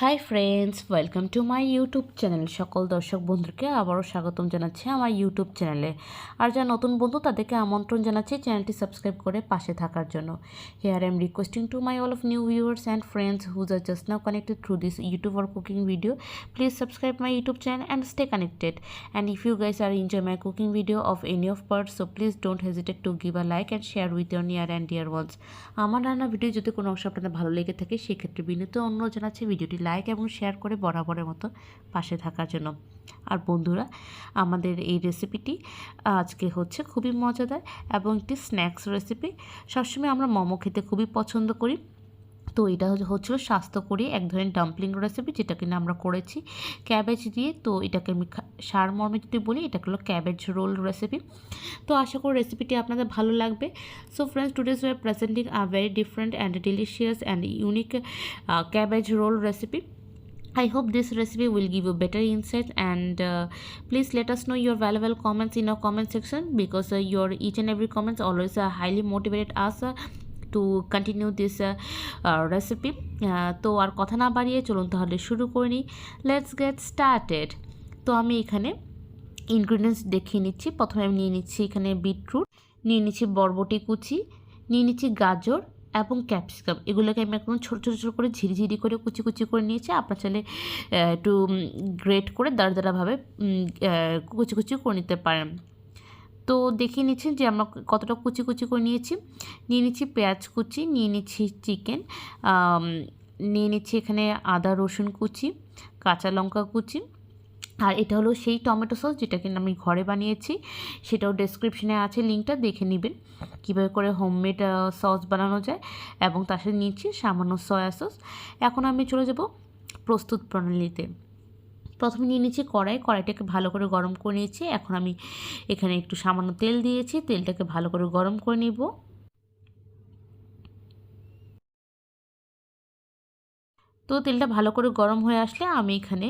Hi friends, welcome to my YouTube channel. সকল দর্শক বন্ধুকে আবারও স্বাগতম জানাচ্ছি আমার ইউটিউব চ্যানেলে। আর যারা নতুন বন্ধু তাদেরকে আমন্ত্রণ জানাচ্ছি চ্যানেলটি সাবস্ক্রাইব করে পাশে থাকার জন্য। Here I am requesting to my all of new viewers and friends whose are just now connected through this YouTube or cooking video. Please subscribe my YouTube channel and stay connected. And if you guys are enjoy my cooking video of any of parts, so please don't hesitate to give a like and share with your near and dear ones. আমার রান্না video যদি কোনো অংশ আপনাদের ভালো লেগে থাকে সেক্ষেত্রে বিনীত অনুরোধ জানাচ্ছি ভিডিওটি লাইক এবং শেয়ার করে বরাবরের মতো পাশে থাকার জন্য। আর বন্ধুরা, আমাদের এই রেসিপিটি আজকে হচ্ছে খুবই মজাদার এবং একটি স্ন্যাক্স রেসিপি। সবসময় আমরা মোমো খেতে খুবই পছন্দ করি, তো এটা হচ্ছিল স্বাস্থ্যকরী এক ধরনের ডাম্পলিং রেসিপি, যেটা কিনা আমরা করেছি ক্যাবেজ দিয়ে। তো এটাকে আমি সারমর্মে যদি বলি, এটা হলো ক্যাবেজ রোল রেসিপি। তো আশা করি রেসিপিটি আপনাদের ভালো লাগবে। So friends, today's we are presenting a very different and delicious and unique cabbage roll recipe. I hope this recipe will give you better insights, and please let us know your valuable comments in our comment section, because your each and every comments always highly motivate us to continue this recipe. তো আর কথা না বাড়িয়ে চলুন তাহলে শুরু করে নিই। Let's get started. তো আমি এখানে ইনগ্রিডিয়েন্টস দেখিয়ে নিচ্ছি। প্রথমে আমি নিয়ে নিচ্ছি এখানে বিটরুট, নিয়ে নিচ্ছি বরবটি কুচি, নিয়ে নিচ্ছি গাজর এবং ক্যাপসিকাম। এগুলোকে আমি একদম ছোটো ছোটো ছোটো করে ঝিরিঝিরি করে কুচি কুচি করে নিয়েছি। আপনার চাইলে একটু গ্রেট করে দাঁড়াভাবে কুচি কুচি করে নিতে পারেন। তো দেখিয়ে নিচ্ছি যে আমরা কতটা কুচি কুচি করে নিয়েছি। নিয়ে নিচ্ছি পেঁয়াজ কুচি, নিয়ে নিচ্ছি চিকেন, নিয়ে নিচ্ছি এখানে আদা রসুন কুচি, কাঁচা লঙ্কা কুচি। আর এটা হলো সেই টমেটো সস যেটা কিনা আমি ঘরে বানিয়েছি, সেটাও ডেসক্রিপশনে আছে, লিঙ্কটা দেখে নেবেন কীভাবে করে হোমমেড সস বানানো যায়। এবং তার সাথে নিচ্ছি সামান্য সয়া সস। এখন আমি চলে যাব প্রস্তুত প্রণালীতে। প্রথমে নিয়ে নিচ্ছি কড়াইটাকে ভালো করে গরম করে নিয়েছি। এখন আমি এখানে একটু সামান্য তেল দিয়েছি, তেলটাকে ভালো করে গরম করে নিব। তো তেলটা ভালো করে গরম হয়ে আসলে আমি এখানে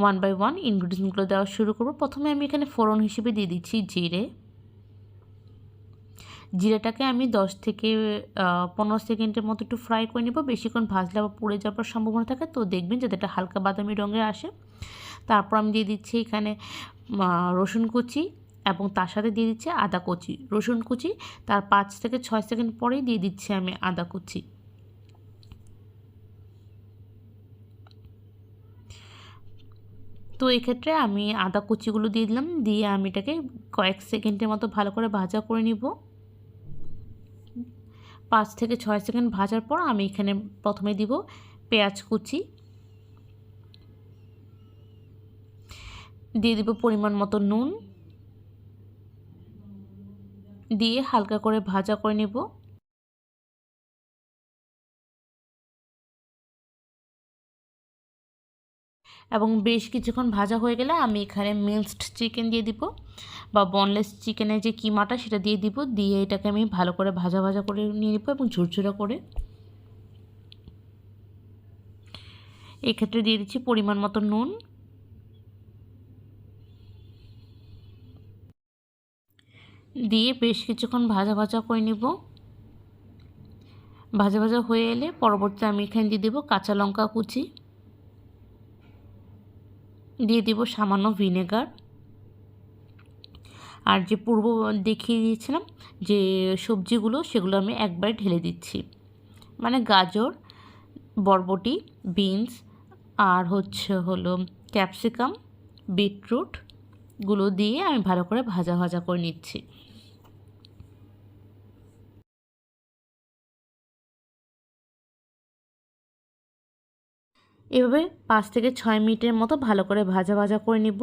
1 বাই 1 ইনগ্রিডিয়েন্টসগুলো দেওয়া শুরু করব। প্রথমে আমি এখানে ফোড়ন হিসেবে দিয়ে দিচ্ছি জিরেটাকে আমি 10 থেকে 15 সেকেন্ডের মতো একটু ফ্রাই করে নেব। বেশিক্ষণ ভাজলে আবার পুড়ে যাওয়ার সম্ভাবনা থাকে, তো দেখবেন যাতে এটা হালকা বাদামি রঙের আসে। তারপর আমি দিয়ে দিচ্ছি এখানে রসুন কুচি এবং তার সাথে দিয়ে দিচ্ছি আদা কুচি। রসুন কুচি তার 5 থেকে 6 সেকেন্ড পরেই দিয়ে দিচ্ছি আমি আদা কুচি। তো এক্ষেত্রে আমি আদা কুচিগুলো দিয়ে দিলাম, দিয়ে আমি এটাকে কয়েক সেকেন্ডের মতো ভালো করে ভাজা করে নিব। 5 থেকে 6 সেকেন্ড ভাজার পর আমি এখানে প্রথমে দিব পেঁয়াজ কুচি, দিয়ে দিব পরিমাণ মতো নুন, দিয়ে হালকা করে ভাজা করে নেব। এবং বেশ কিছুক্ষণ ভাজা হয়ে গেলে আমি এখানে মিক্সড চিকেন দিয়ে দিব, বা বোনলেস চিকেনের যে কিমাটা সেটা দিয়ে দিব। দিয়ে এটাকে আমি ভালো করে ভাজা ভাজা করে নিয়ে নেব এবং ঝুরঝুরা করে। এক্ষেত্রে দিয়ে দিচ্ছি পরিমাণ মতো নুন, দিয়ে বেশ কিছুক্ষণ ভাজা ভাজা করে নিব। ভাজা ভাজা হয়ে এলে পরবর্তীতে আমি এখানে দিয়ে দেবো কাঁচা লঙ্কা কুচি, দিয়ে দিব সামান্য ভিনেগার। আর যে পূর্ব দেখিয়ে দিয়েছিলাম যে সবজিগুলো, সেগুলো আমি একবারে ঢেলে দিচ্ছি। মানে গাজর, বরবটি, বিনস আর হলো ক্যাপসিকাম, বিটরুটগুলো দিয়ে আমি ভালো করে ভাজা ভাজা করে নিচ্ছি। এভাবে 5 থেকে 6 মিনিটের মতো ভালো করে ভাজা ভাজা করে নিব।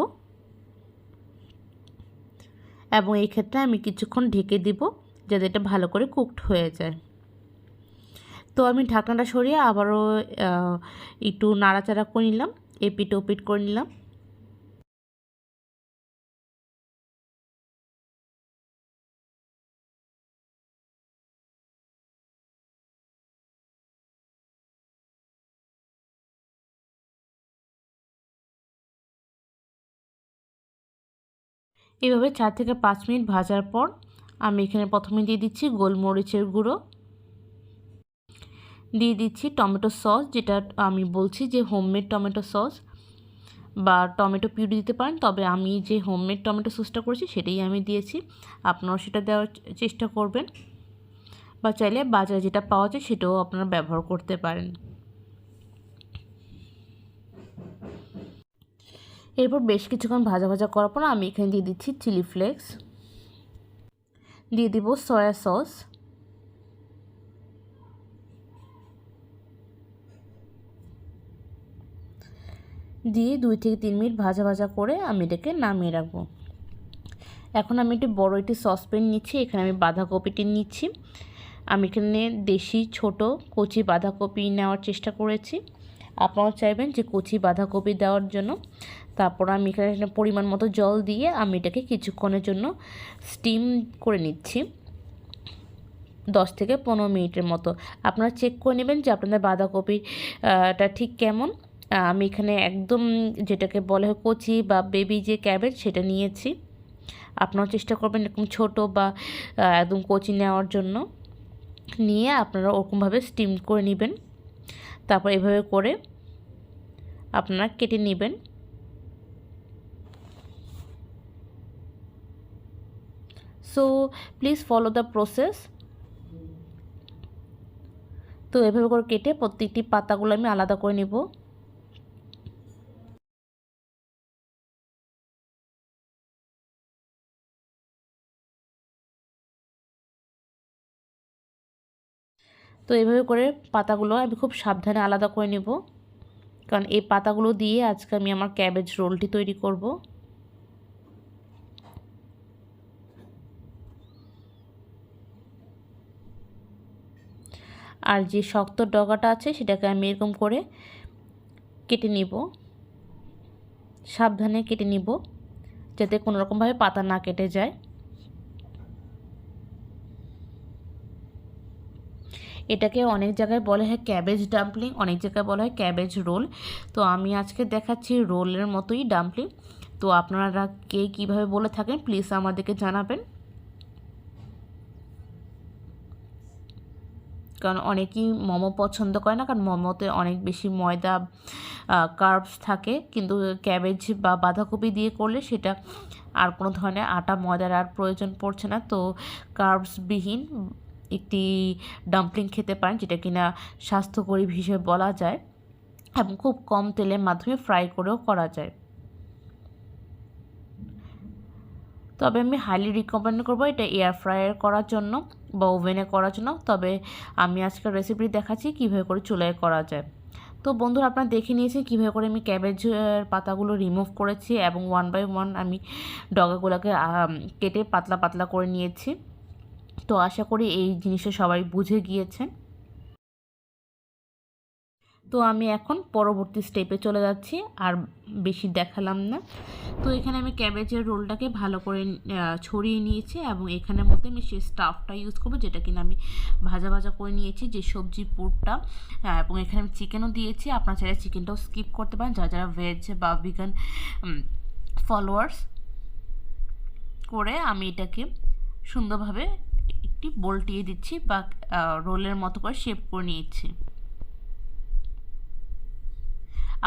এবং এই ক্ষেত্রে আমি কিছুক্ষণ ঢেকে দিব যাতে এটা ভালো করে কুকড হয়ে যায়। তো আমি ঢাকনাটা সরিয়ে আবারও একটু নাড়াচাড়া করে নিলাম, এপিট ওপিট করে নিলাম। এভাবে 4 থেকে 5 মিনিট ভাজার পর আমি এখানে প্রথমে দিয়ে দিচ্ছি গোলমরিচের গুঁড়ো, দিয়ে দিচ্ছি টমেটো সস, যেটা আমি বলছি যে হোমমেড টমেটো সস বা টমেটো পিউরি দিতে পারেন, তবে আমি যে হোমমেড টমেটো সসটা করেছি সেটাই আমি দিয়েছি। আপনারাও সেটা দেওয়ার চেষ্টা করবেন, বা চাইলে বাজারে যেটা পাওয়া যায় সেটাও আপনারা ব্যবহার করতে পারেন। এরপর বেশ কিছুক্ষণ ভাজা ভাজা করার পর আমি এখানে দিয়ে দিচ্ছি চিলি ফ্লেক্স, দিয়ে দিব সয়া সস, দিয়ে 2 থেকে 3 মিনিট ভাজা ভাজা করে আমি এটাকে নামিয়ে রাখবো। এখন আমি একটি বড় একটি সসপ্যান নিচ্ছি, এখানে আমি বাঁধাকপিটি নিচ্ছি। আমি এখানে দেশি ছোট কচি বাঁধাকপি নেওয়ার চেষ্টা করেছি, আপনারাও চাইবেন যে কচি বাঁধাকপি দেওয়ার জন্য। তারপর আমি এখানে পরিমাণ মতো জল দিয়ে আমি এটাকে কিছুক্ষণের জন্য স্টিম করে নিচ্ছি, 10 থেকে 15 মিনিটের মতো। আপনারা চেক করে নেবেন যে আপনাদের বাঁধাকপিটা ঠিক কেমন। আমি এখানে একদম যেটাকে বলে হয় কচি বা বেবি যে ক্যাবেজ সেটা নিয়েছি। আপনারাও চেষ্টা করবেন এরকম ছোট বা একদম কচি নেওয়ার জন্য, নিয়ে আপনারা ওরকমভাবে স্টিম করে নেবেন। তারপর এভাবে করে আপনারা কেটে নেবেন। So please follow the process. তো এভাবে করে কেটে প্রত্যেকটি পাতাগুলো আমি আলাদা করে নেব। তো এভাবে করে পাতাগুলো আমি খুব সাবধানে আলাদা করে নেব, কারণ এই পাতাগুলো দিয়ে আজকে আমি আমার ক্যাবেজ রোলটি তৈরি করব। আর যে শক্ত ডগাটা আছে সেটাকে আমি এরকম করে কেটে নিব, সাবধানে কেটে নিব যাতে কোনো রকমভাবে পাতা না কেটে যায়। এটাকে অনেক জায়গায় বলা হয় ক্যাবেজ ডাম্পলিং, অনেক জায়গায় বলা হয় ক্যাবেজ রোল। তো আমি আজকে দেখাচ্ছি রোলের মতোই ডাম্পলিং। তো আপনারা কে কীভাবে বলে থাকেন প্লিজ আমাদেরকে জানাবেন, কারণ অনেকেই মোমো পছন্দ করে না, কারণ মোমোতে অনেক বেশি ময়দা কার্বস থাকে, কিন্তু ক্যাবেজ বা বাঁধাকপি দিয়ে করলে সেটা আর কোনো ধরনের আটা ময়দার আর প্রয়োজন পড়ছে না। তো কার্বসবিহীন একটি ডাম্পলিং খেতে পারেন, যেটা কিনা স্বাস্থ্যকরী হিসেবে বলা যায়, এবং খুব কম তেলের মাধ্যমে ফ্রাই করেও করা যায়। তবে আমি হাইলি রিকমেন্ড করবো এটা এয়ার ফ্রায়ার করার জন্য বা ওভেনে করার জন্য। তবে আমি আজকের রেসিপি দেখাচ্ছি কীভাবে করে চুলায় করা যায়। তো বন্ধুরা, আপনারা দেখে নিয়েছেন কীভাবে করে আমি ক্যাবেজের পাতাগুলো রিমুভ করেছি এবং 1 বাই 1 আমি ডগাগুলোকে কেটে পাতলা পাতলা করে নিয়েছি। তো আশা করি এই জিনিসটা সবাই বুঝে গিয়েছেন। তো আমি এখন পরবর্তী স্টেপে চলে যাচ্ছি, আর বেশি দেখালাম না। তো এখানে আমি ক্যাবেজের রোলটাকে ভালো করে ছড়িয়ে নিয়েছি, এবং এখানের মধ্যে আমি সেই স্টাফটা ইউজ করবো যেটা কিনা আমি ভাজা ভাজা করে নিয়েছি, যে সবজির পুরটা। এবং এখানে আমি চিকেনও দিয়েছি, আপনারা চাইলে চিকেনটাও স্কিপ করতে পারেন যারা যারা ভেজ বা ভিগান ফলোয়ার্স। করে আমি এটাকে সুন্দরভাবে একটি বল্টিয়ে দিচ্ছি বা রোলের মতো করে শেপ করে নিয়েছি।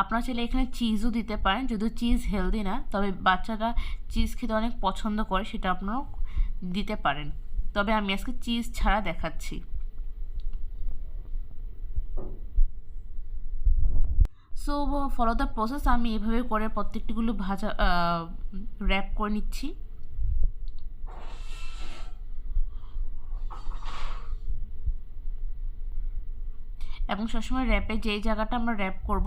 আপনারা চাইলে এখানে চিজও দিতে পারেন, যদিও চিজ হেলদি না, তবে বাচ্চারা চিজ খেতে অনেক পছন্দ করে, সেটা আপনারাও দিতে পারেন। তবে আমি আজকে চিজ ছাড়া দেখাচ্ছি। So follow the process. আমি এভাবে করে প্রত্যেকটিগুলো ভাজা র্যাপ করে নিচ্ছি। এবং সবসময় র্যাপে যেই জায়গাটা আমরা র্যাপ করব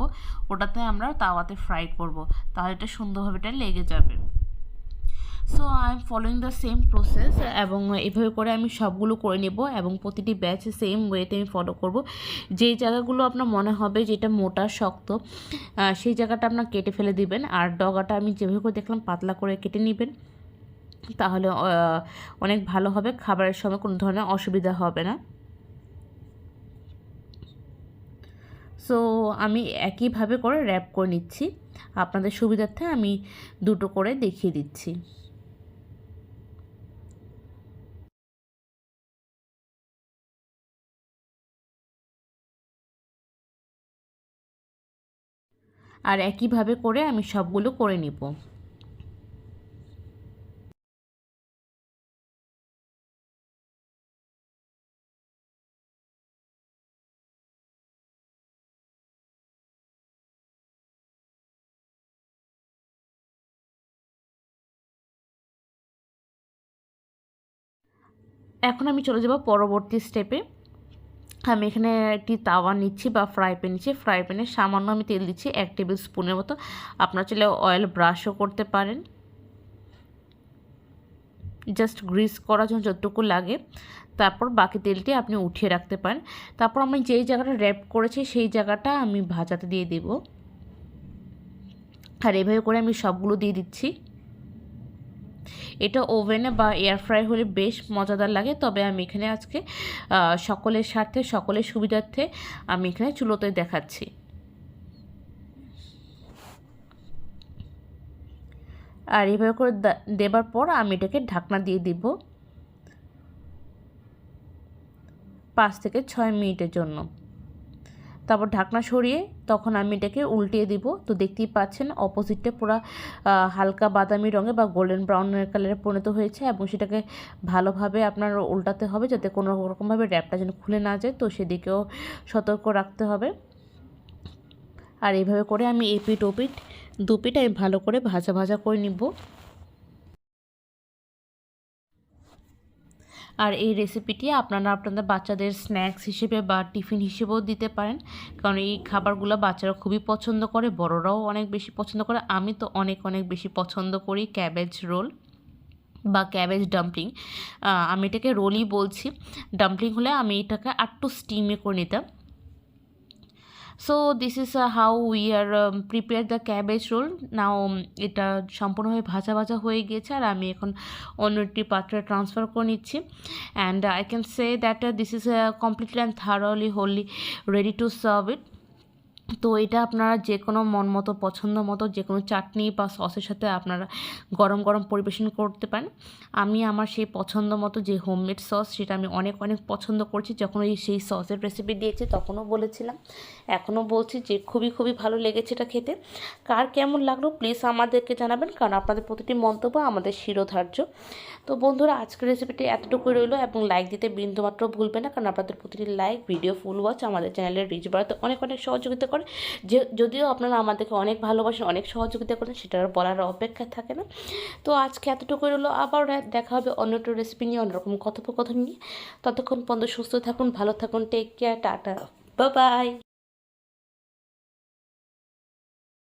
ওটাতে আমরা তাওয়াতে ফ্রাই করব, তাহলে এটা সুন্দরভাবে এটা লেগে যাবে। So I am following the same process, এবং এভাবে করে আমি সবগুলো করে নেব এবং প্রতিটি ব্যাচ সেম ওয়েতে আমি ফলো করব। যেই জায়গাগুলো আপনার মনে হবে যেটা মোটা শক্ত সেই জায়গাটা আপনার কেটে ফেলে দিবেন, আর ডগাটা আমি যেভাবে করে দেখলাম পাতলা করে কেটে নেবেন, তাহলে অনেক ভালো হবে, খাবারের সময় কোনো ধরনের অসুবিধা হবে না। সো আমি একইভাবে করে র্যাপ করে নিচ্ছি, আপনাদের সুবিধার্থে আমি দুটো করে দেখিয়ে দিচ্ছি। আর একইভাবে করে আমি সবগুলো করে নিব। এখন আমি চলে যাব পরবর্তী স্টেপে। আমি এখানে একটি তাওয়া নিচ্ছি বা ফ্রাই প্যান নিচ্ছি। ফ্রাই প্যানে সামান্য আমি তেল দিচ্ছি 1 টেবিল স্পুনের মতো। আপনারা চাইলে অয়েল ব্রাশও করতে পারেন, জাস্ট গ্রিস করার জন্য যতটুকু লাগে। তারপর বাকি তেলটি আপনি উঠিয়ে রাখতে পারেন। তারপর আমি যেই জায়গাটা র্যাপ করেছি সেই জায়গাটা আমি ভাজাতে দিয়ে দেব। আর এভাবে করে আমি সবগুলো দিয়ে দিচ্ছি। এটা ওভেনে বা এয়ার ফ্রাই হলে বেশ মজাদার লাগে, তবে আমি এখানে আজকে সকলের স্বার্থে সকলের সুবিধার্থে আমি এখানে চুলোতে দেখাচ্ছি। আর এভাবে করে দেবার পর আমি এটাকে ঢাকনা দিয়ে দিব 5 থেকে 6 মিনিটের জন্য। তারপর ঢাকনা সরিয়ে তখন আমি এটাকে উল্টিয়ে দিব। তো দেখতেই পাচ্ছেন অপোজিটটা পুরো হালকা বাদামি রঙে বা গোল্ডেন ব্রাউনের কালারে পরিণত হয়েছে, এবং সেটাকে ভালোভাবে আপনার উল্টাতে হবে যাতে কোনো রকমভাবে র্যাপটা যেন খুলে না যায়, তো সেদিকেও সতর্ক রাখতে হবে। আর এইভাবে করে আমি এপিঠ ওপিঠ দুপিঠ আমি ভালো করে ভাজা ভাজা করে নিব। আর এই রেসিপিটি আপনারা আপনাদের বাচ্চাদের স্ন্যাক্স হিসেবে বা টিফিন হিসেবেও দিতে পারেন, কারণ এই খাবারগুলো বাচ্চারা খুবই পছন্দ করে, বড়রাও অনেক বেশি পছন্দ করে। আমি তো অনেক অনেক বেশি পছন্দ করি ক্যাবেজ রোল বা ক্যাবেজ ডাম্পলিং। আমি এটাকে রোলই বলছি, ডাম্পলিং হলে আমি এটাকে একটু স্টিমে করে নিতাম। So this is how we are prepare the cabbage roll now. এটা সম্পূর্ণভাবে ভাজা ভাজা হয়ে গিয়েছে, আর আমি এখন অন্য একটি পাত্রে ট্রান্সফার করে নিচ্ছি। And I can say that this is completely and thoroughly wholly ready to serve it. তো এটা আপনারা যে কোনো মন মতো পছন্দ মতো যে কোনো চাটনি বা সসের সাথে আপনারা গরম গরম পরিবেশন করতে পারেন। আমি আমার সেই পছন্দ মতো যে হোমমেড সস সেটা আমি অনেক অনেক পছন্দ করছি। যখন সেই সসের রেসিপি দিয়েছি তখনও বলেছিলাম, এখনও বলছি যে খুবই খুবই ভালো লেগেছে এটা খেতে। কার কেমন লাগলো প্লিজ আমাদেরকে জানাবেন, কারণ আপনাদের প্রতিটি মন্তব্য আমাদের শিরোধার্য। তো বন্ধুরা, আজকের রেসিপিটি এতটুকুই রইলো, এবং লাইক দিতে বিন্দুমাত্র ভুলবেন না, কারণ আপনাদের প্রতিটি লাইক, ভিডিও, ফুল ওয়াচ আমাদের চ্যানেলের রিচ বাড়াতে অনেক অনেক সহযোগিতা করে। যদিও আপনারা আমাদেরকে অনেক ভালোবাসেন, অনেক সহযোগিতা করেন, সেটা আর বলার অপেক্ষা থাকে না। তো আজকে এতটুকুই রইলো, আবার দেখা হবে অন্য একটা রেসিপি নিয়ে, অন্যরকম কথোপকথন নিয়ে। ততক্ষণ পর্যন্ত সুস্থ থাকুন, ভালো থাকুন, take care, tata, bye by.